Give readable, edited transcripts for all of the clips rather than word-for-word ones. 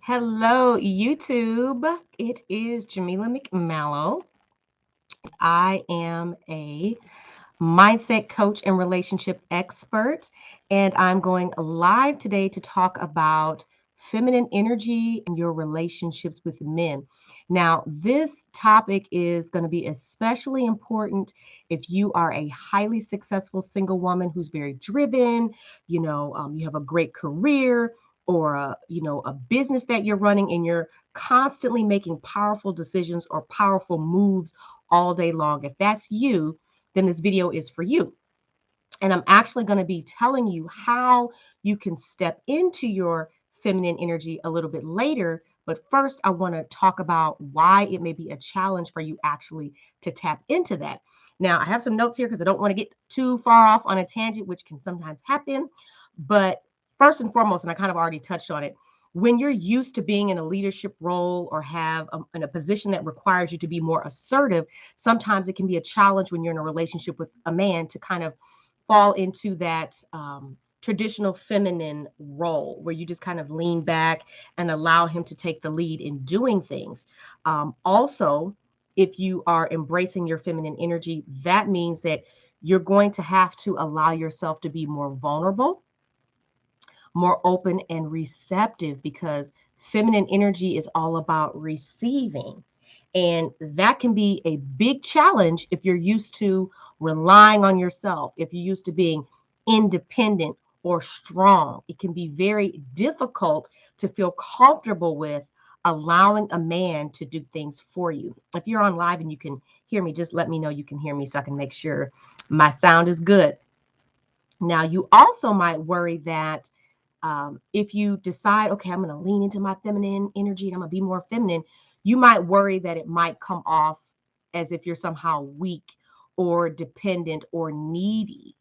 Hello, YouTube. It is Jamila McMallow. I am a mindset coach and relationship expert, and I'm going live today to talk about feminine energy and your relationships with men. Now, this topic is going to be especially important if you are a highly successful single woman who's very driven, you have a great career or a business that you're running and you're constantly making powerful decisions or powerful moves all day long. If that's you, then this video is for you. And I'm actually going to be telling you how you can step into your feminine energy a little bit later. But first, I want to talk about why it may be a challenge for you actually to tap into that. Now, I have some notes here because I don't want to get too far off on a tangent, which can sometimes happen. But first and foremost, and I kind of already touched on it, when you're used to being in a leadership role or have in a position that requires you to be more assertive, sometimes it can be a challenge when you're in a relationship with a man to kind of fall into that traditional feminine role where you just kind of lean back and allow him to take the lead in doing things. Also, if you are embracing your feminine energy, that means that you're going to have to allow yourself to be more vulnerable, more open and receptive, because feminine energy is all about receiving. And that can be a big challenge if you're used to relying on yourself, if you're used to being independent or strong. It can be very difficult to feel comfortable with allowing a man to do things for you. If you're on live and you can hear me, just let me know you can hear me so I can make sure my sound is good. Now, you also might worry that if you decide, okay, I'm going to lean into my feminine energy and I'm going to be more feminine, you might worry that it might come off as if you're somehow weak or dependent or needy,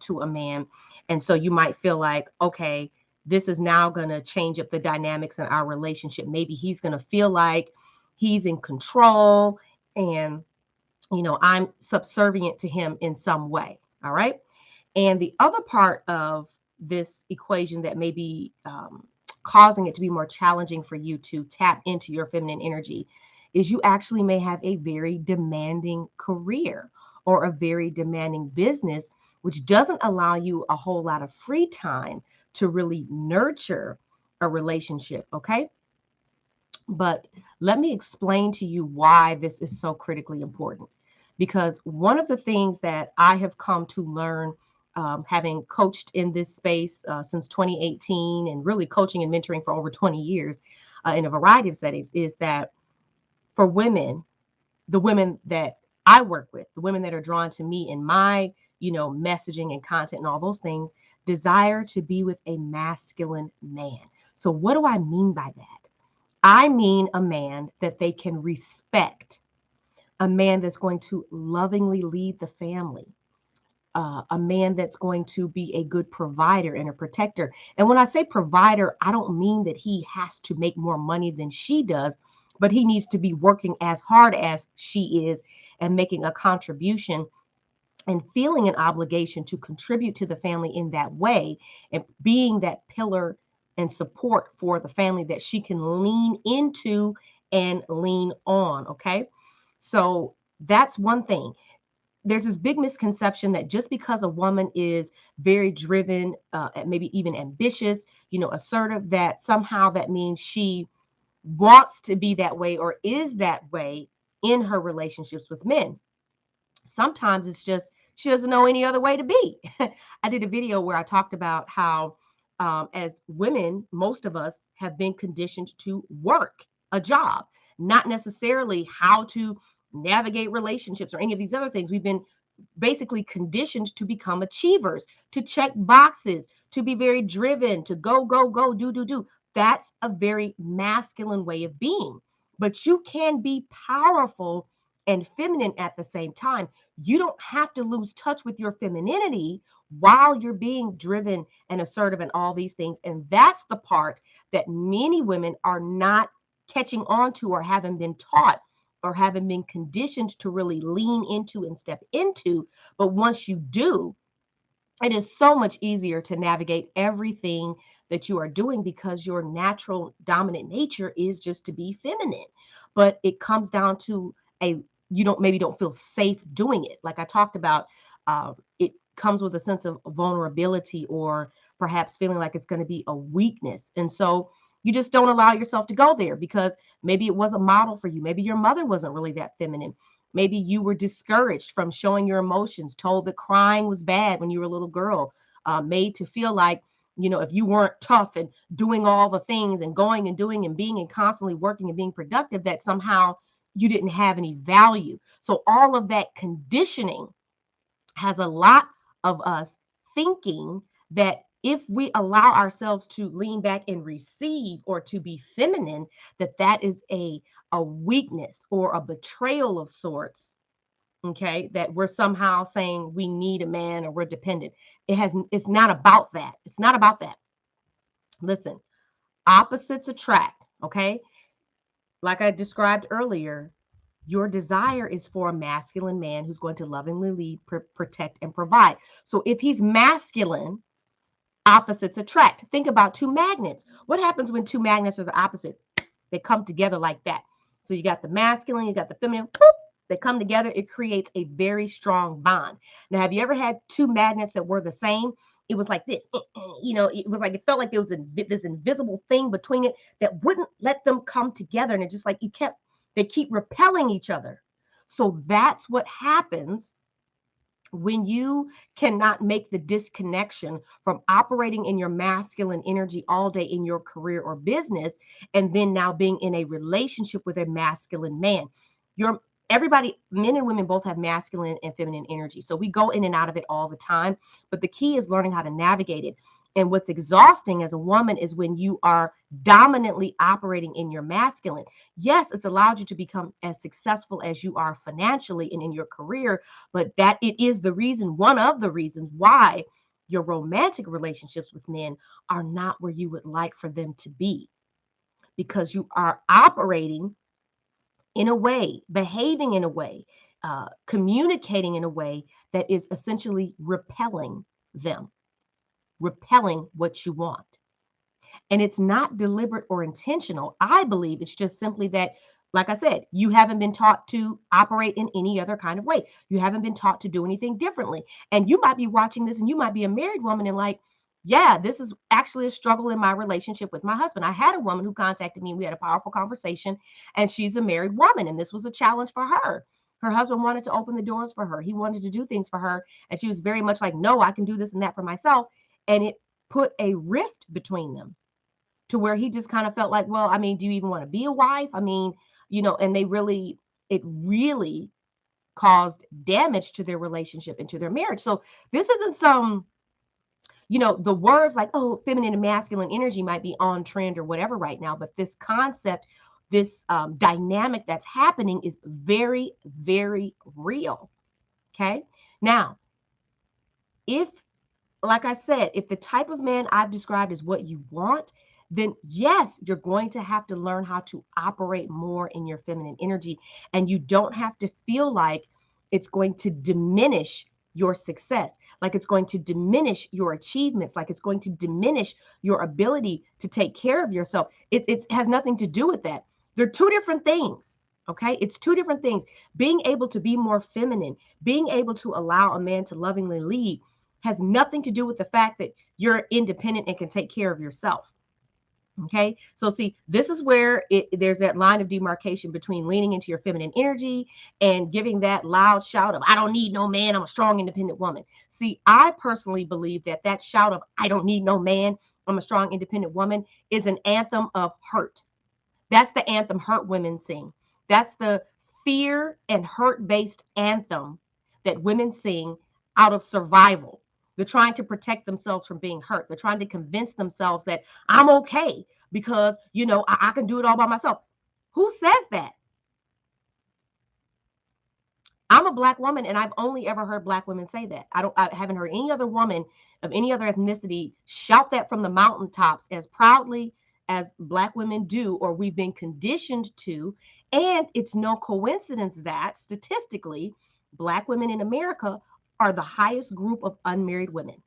to a man. And so you might feel like, okay, this is now going to change up the dynamics in our relationship. Maybe he's going to feel like he's in control and, I'm subservient to him in some way. All right. And the other part of this equation that may be causing it to be more challenging for you to tap into your feminine energy is you actually may have a very demanding career or a very demanding business, which doesn't allow you a whole lot of free time to really nurture a relationship. Okay. But let me explain to you why this is so critically important. Because one of the things that I have come to learn, having coached in this space since 2018 and really coaching and mentoring for over 20 years in a variety of settings, is that for women, the women that I work with, the women that are drawn to me in my, messaging and content and all those things, desire to be with a masculine man. So, what do I mean by that? I mean a man that they can respect, a man that's going to lovingly lead the family, a man that's going to be a good provider and a protector. And when I say provider, I don't mean that he has to make more money than she does, but he needs to be working as hard as she is and making a contribution and feeling an obligation to contribute to the family in that way and being that pillar and support for the family that she can lean into and lean on. Okay. So that's one thing. There's this big misconception that just because a woman is very driven, maybe even ambitious, assertive, that somehow that means she wants to be that way or is that way in her relationships with men. Sometimes it's just she doesn't know any other way to be. I did a video where I talked about how, as women, most of us have been conditioned to work a job, not necessarily how to navigate relationships or any of these other things. We've been basically conditioned to become achievers, to check boxes, to be very driven, to go, go, go, do, do, do. That's a very masculine way of being. But you can be powerful and feminine at the same time. You don't have to lose touch with your femininity while you're being driven and assertive and all these things. And that's the part that many women are not catching on to or haven't been taught or haven't been conditioned to really lean into and step into. But once you do, it is so much easier to navigate everything that you are doing because your natural dominant nature is just to be feminine. But it comes down to a you don't maybe don't feel safe doing it. Like I talked about, it comes with a sense of vulnerability or perhaps feeling like it's going to be a weakness. And so you just don't allow yourself to go there because maybe it was a model for you. Maybe your mother wasn't really that feminine. Maybe you were discouraged from showing your emotions, told that crying was bad when you were a little girl, made to feel like, if you weren't tough and doing all the things and going and doing and being and constantly working and being productive, that somehow you didn't have any value. So all of that conditioning has a lot of us thinking that if we allow ourselves to lean back and receive or to be feminine, that is a weakness or a betrayal of sorts. Okay, that we're somehow saying we need a man or we're dependent. It's not about that. It's not about that. Listen, opposites attract. Okay, like I described earlier, your desire is for a masculine man who's going to lovingly lead, protect, and provide. So if he's masculine, opposites attract. Think about two magnets. What happens when two magnets are the opposite? They come together like that. So you got the masculine, you got the feminine. Whoop, they come together. It creates a very strong bond. Now, have you ever had two magnets that were the same? It was like this. It was like it felt like there was this invisible thing between it that wouldn't let them come together. And it just like they keep repelling each other. So that's what happens when you cannot make the disconnection from operating in your masculine energy all day in your career or business and then now being in a relationship with a masculine man. Your Everybody, men and women, both have masculine and feminine energy, so we go in and out of it all the time, but the key is learning how to navigate it. And what's exhausting as a woman is when you are dominantly operating in your masculine. Yes, it's allowed you to become as successful as you are financially and in your career, but that it is the reason, one of the reasons why your romantic relationships with men are not where you would like for them to be, because you are operating in a way, behaving in a way, communicating in a way that is essentially repelling them, repelling what you want. And it's not deliberate or intentional. I believe it's just simply that, like I said, you haven't been taught to operate in any other kind of way. You haven't been taught to do anything differently. And you might be watching this and you might be a married woman and like, yeah, this is actually a struggle in my relationship with my husband. I had a woman who contacted me and we had a powerful conversation, and she's a married woman, and this was a challenge for her. Her husband wanted to open the doors for her. He wanted to do things for her. And she was very much like, no, I can do this and that for myself. And it put a rift between them to where he just kind of felt like, well, I mean, do you even want to be a wife? I mean, and it really caused damage to their relationship and to their marriage. So this isn't some, the words like, oh, feminine and masculine energy might be on trend or whatever right now, but this concept, this dynamic that's happening is very, very real. Okay. Now, if like I said, if the type of man I've described is what you want, then yes, you're going to have to learn how to operate more in your feminine energy. And you don't have to feel like it's going to diminish your success, like it's going to diminish your achievements, like it's going to diminish your ability to take care of yourself. It has nothing to do with that. They're two different things. Okay. It's two different things. Being able to be more feminine, being able to allow a man to lovingly lead has nothing to do with the fact that you're independent and can take care of yourself. Okay. So see, this is where there's that line of demarcation between leaning into your feminine energy and giving that loud shout of, I don't need no man. I'm a strong, independent woman. See, I personally believe that shout of, I don't need no man, I'm a strong, independent woman is an anthem of hurt. That's the anthem hurt women sing. That's the fear and hurt based anthem that women sing out of survival. They're trying to protect themselves from being hurt. They're trying to convince themselves that I'm okay because, I can do it all by myself. Who says that? I'm a Black woman, and I've only ever heard Black women say that. I haven't heard any other woman of any other ethnicity shout that from the mountaintops as proudly as Black women do, or we've been conditioned to. And it's no coincidence that statistically, Black women in America are the highest group of unmarried women.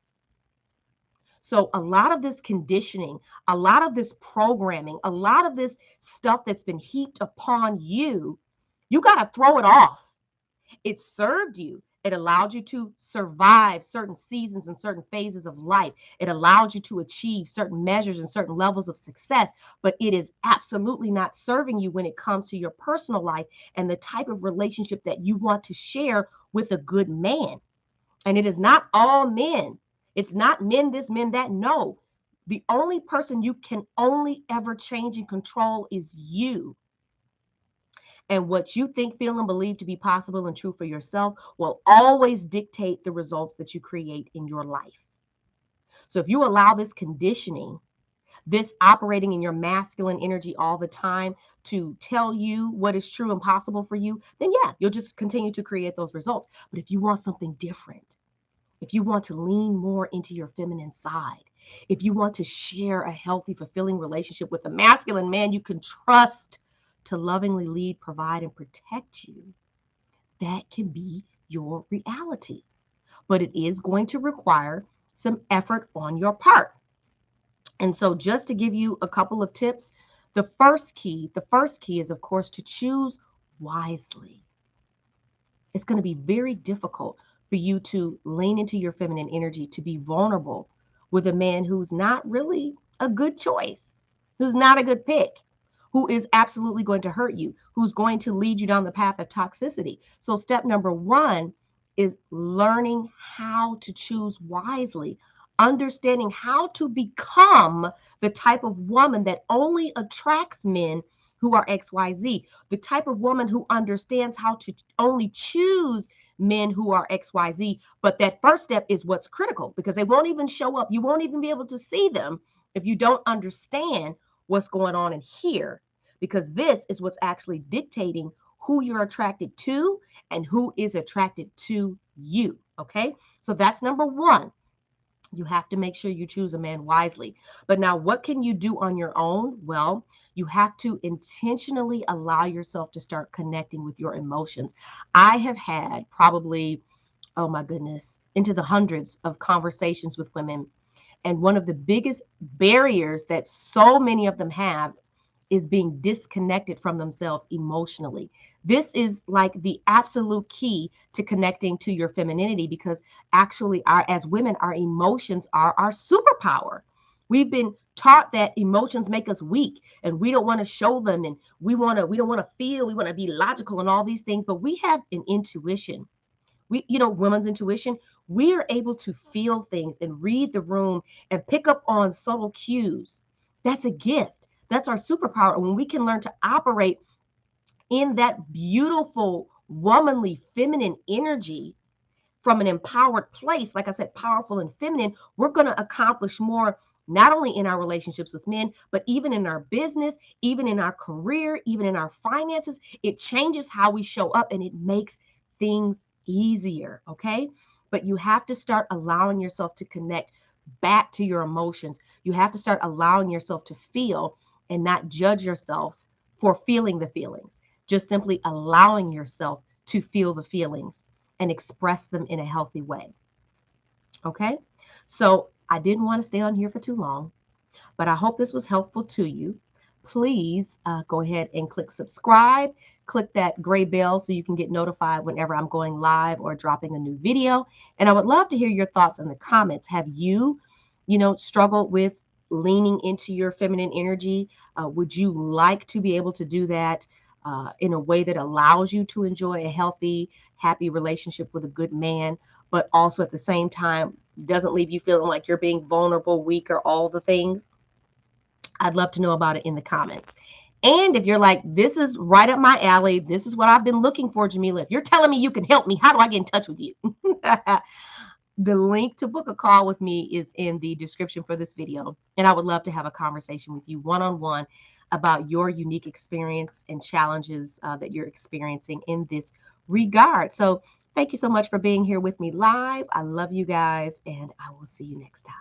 So a lot of this conditioning, a lot of this programming, a lot of this stuff that's been heaped upon you, you got to throw it off. It served you. It allowed you to survive certain seasons and certain phases of life. It allowed you to achieve certain measures and certain levels of success, but it is absolutely not serving you when it comes to your personal life and the type of relationship that you want to share with a good man. And it is not all men. It's not men this, men that. No. The only person you can only ever change and control is you. And what you think, feel, and believe to be possible and true for yourself will always dictate the results that you create in your life. So if you allow this conditioning, this operating in your masculine energy all the time to tell you what is true and possible for you, then yeah, you'll just continue to create those results. But if you want something different, if you want to lean more into your feminine side, if you want to share a healthy, fulfilling relationship with a masculine man you can trust to lovingly lead, provide, and protect you, that can be your reality. But it is going to require some effort on your part. And so, just to give you a couple of tips, the first key is, of course, to choose wisely. It's going to be very difficult for you to lean into your feminine energy, to be vulnerable with a man who's not really a good choice, who's not a good pick, who is absolutely going to hurt you, who's going to lead you down the path of toxicity. So, step number one is learning how to choose wisely, understanding how to become the type of woman that only attracts men who are XYZ, the type of woman who understands how to only choose men who are XYZ. But that first step is what's critical because they won't even show up. You won't even be able to see them if you don't understand what's going on in here, because this is what's actually dictating who you're attracted to and who is attracted to you. Okay. So that's number one. You have to make sure you choose a man wisely. But now, what can you do on your own? Well, you have to intentionally allow yourself to start connecting with your emotions. I have had probably, oh my goodness, into the hundreds of conversations with women. And one of the biggest barriers that so many of them have is being disconnected from themselves emotionally. This is like the absolute key to connecting to your femininity because actually as women, our emotions are our superpower. We've been taught that emotions make us weak and we don't want to show them, and we don't want to feel, we want to be logical and all these things, but we have an intuition. Women's intuition, we are able to feel things and read the room and pick up on subtle cues. That's a gift. That's our superpower. And when we can learn to operate in that beautiful, womanly, feminine energy from an empowered place, like I said, powerful and feminine, we're going to accomplish more, not only in our relationships with men, but even in our business, even in our career, even in our finances. It changes how we show up and it makes things easier. Okay. But you have to start allowing yourself to connect back to your emotions. You have to start allowing yourself to feel and not judge yourself for feeling the feelings. Just simply allowing yourself to feel the feelings and express them in a healthy way. Okay. So I didn't want to stay on here for too long, but I hope this was helpful to you. Please go ahead and click subscribe. Click that gray bell so you can get notified whenever I'm going live or dropping a new video. And I would love to hear your thoughts in the comments. Have struggled with leaning into your feminine energy? Would you like to be able to do that in a way that allows you to enjoy a healthy, happy relationship with a good man, but also at the same time doesn't leave you feeling like you're being vulnerable, weak, or all the things? I'd love to know about it in the comments. And if you're like, this is right up my alley, this is what I've been looking for, Jamila, if you're telling me you can help me, how do I get in touch with you? The link to book a call with me is in the description for this video. And I would love to have a conversation with you one-on-one about your unique experience and challenges that you're experiencing in this regard. So thank you so much for being here with me live. I love you guys, and I will see you next time.